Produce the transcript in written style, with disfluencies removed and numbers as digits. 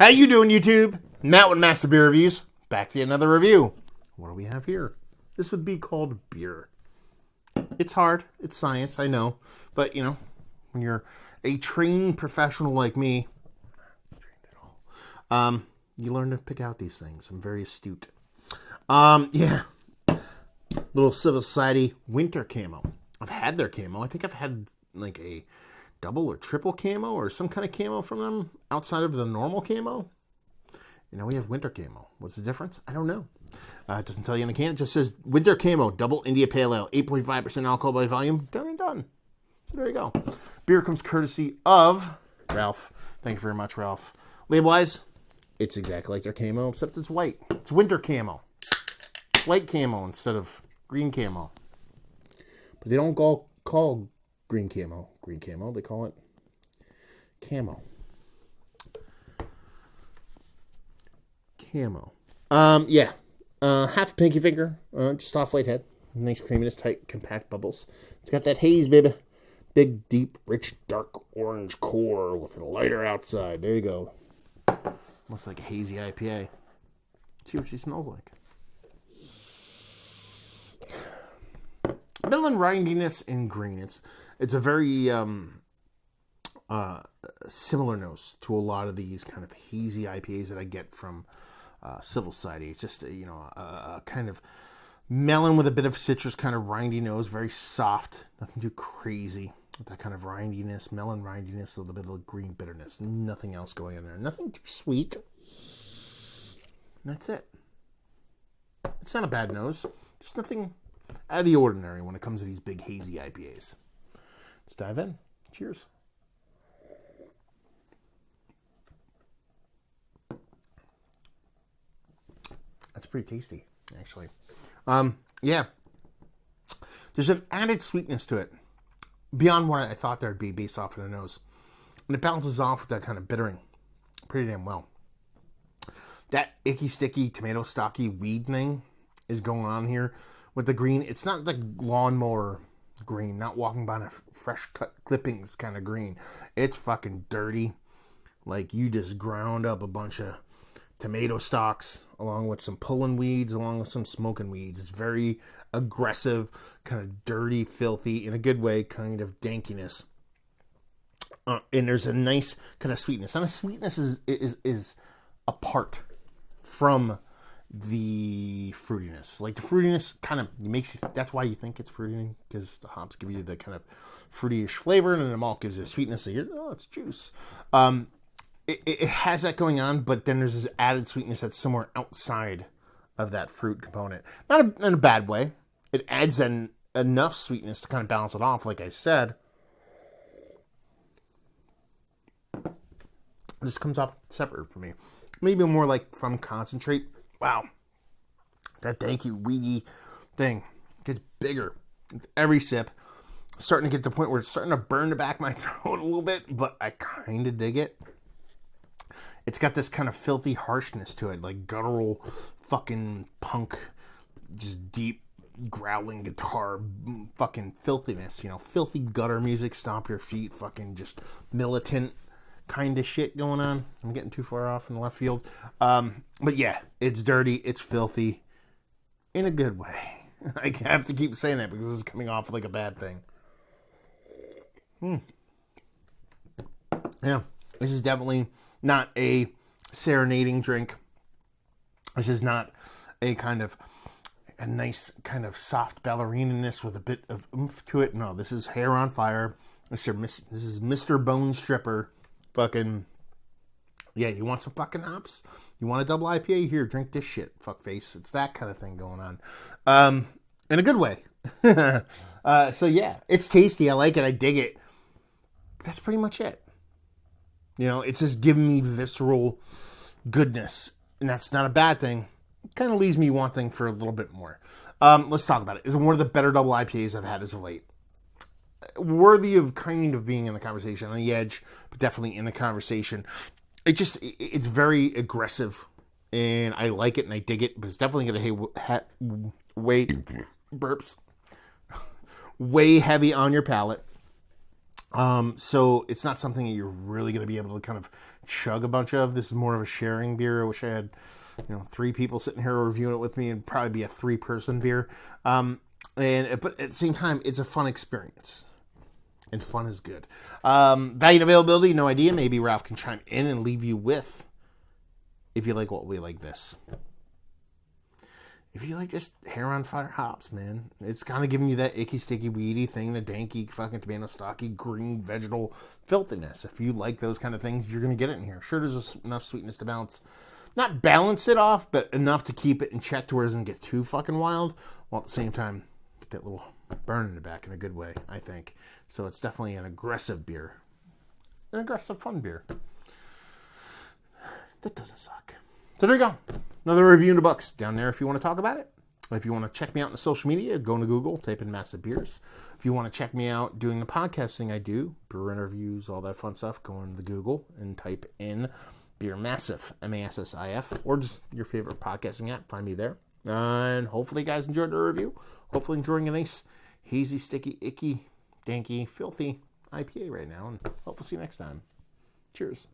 How you doing, YouTube? Matt with Master Beer Reviews. Back to another review. What do we have here? This would be called beer. It's hard. It's science, I know. But, you know, when you're a trained professional like me, you learn to pick out these things. I'm very astute. Yeah. Little Civil Society Winter Camo. I've had their camo. I think I've had like a double or triple camo or some kind of camo from them outside of the normal camo. And now we have winter camo. What's the difference? I don't know. It doesn't tell you in the can. It just says winter camo, double India Pale Ale, 8.5% alcohol by volume. Done and done. So there you go. Beer comes courtesy of Ralph. Thank you very much, Ralph. Label-wise, it's exactly like their camo, except it's white. It's winter camo. It's white camo instead of green camo. But they don't call green camo. They call it camo. Yeah. Half a pinky finger, just off white head. Nice creaminess, tight, compact bubbles. It's got that haze, baby. Big, deep, rich, dark orange core with a lighter outside. There you go. Looks like a hazy IPA. Let's see what she smells like. Melon rindiness and green. It's a very similar nose to a lot of these kind of hazy IPAs that I get from Civil Society. It's just a kind of melon with a bit of citrus, kind of rindy nose, very soft, nothing too crazy. With that kind of rindiness, melon rindiness, a little bit of green bitterness, nothing else going in there, nothing too sweet. And that's it. It's not a bad nose, just nothing out of the ordinary when it comes to these big hazy IPAs. Let's dive in. Cheers. That's pretty tasty, actually. Yeah. There's an added sweetness to it, beyond what I thought there'd be based off of the nose. And it balances off with that kind of bittering pretty damn well. That icky, sticky, tomato stocky weed thing is going on here with the green. It's not like lawnmower green, not walking by a fresh cut clippings kind of green. It's fucking dirty. Like you just ground up a bunch of tomato stalks along with some pulling weeds, along with some smoking weeds. It's very aggressive, kind of dirty, filthy, in a good way, kind of dankiness. And there's a nice kind of sweetness. And the sweetness is apart from the fruitiness. Like the fruitiness kind of makes you, that's why you think it's fruity, because the hops give you the kind of fruity-ish flavor, and then the malt gives you a sweetness. So you're, oh, it's juice. It has that going on, but then there's this added sweetness that's somewhere outside of that fruit component. Not in a bad way. It adds enough sweetness to kind of balance it off, like I said. This comes up separate for me. Maybe more like from concentrate. Wow. That danky, weedy thing gets bigger with every sip. Starting to get to the point where it's starting to burn the back of my throat a little bit, but I kind of dig it. It's got this kind of filthy harshness to it, like guttural fucking punk, just deep growling guitar fucking filthiness, you know, filthy gutter music, stomp your feet, fucking just militant kind of shit going on. I'm getting too far off in the left field. But yeah, it's dirty, it's filthy, in a good way. I have to keep saying that because this is coming off like a bad thing. Yeah, this is definitely not a serenading drink. This is not a kind of a nice kind of soft ballerina-ness with a bit of oomph to it. No, this is hair on fire. This is Mr. Bone Stripper. Fucking, yeah, you want some fucking hops? You want a double IPA? Here, drink this shit, fuckface. It's that kind of thing going on. In a good way. So yeah, it's tasty. I like it. I dig it. But that's pretty much it. You know, it's just giving me visceral goodness. And that's not a bad thing. It kind of leaves me wanting for a little bit more. Let's talk about it. It's one of the better double IPAs I've had as of late. Worthy of kind of being in the conversation. On the edge, but definitely in the conversation. It's very aggressive. And I like it and I dig it. But it's definitely going to weigh burps. Way heavy on your palate. So it's not something that you're really going to be able to kind of chug a bunch of. This is more of a sharing beer. I wish I had, 3 people sitting here reviewing it with me. It'd probably be a 3-person beer. But at the same time, it's a fun experience. And fun is good. Value and availability, no idea. Maybe Ralph can chime in and leave you with, if you like what we like this. If you like just hair on fire hops, man, it's kind of giving you that icky, sticky, weedy thing, the danky, fucking tomato stocky, green, vegetal filthiness. If you like those kind of things, you're going to get it in here. Sure, there's enough sweetness to not balance it off, but enough to keep it in check to where it doesn't get too fucking wild, while at the same time, get that little burn in the back in a good way, I think. So it's definitely an aggressive beer. An aggressive, fun beer. That doesn't suck. So there you go. Another review in the books down there if you want to talk about it. If you want to check me out on the social media, go into Google, type in Massive Beers. If you want to check me out doing the podcasting I do, brewer interviews, all that fun stuff, go into the Google and type in Beer Massive, Massif, or just your favorite podcasting app. Find me there. And hopefully you guys enjoyed the review. Hopefully enjoying a nice, hazy, sticky, icky, danky, filthy IPA right now. And hopefully see you next time. Cheers.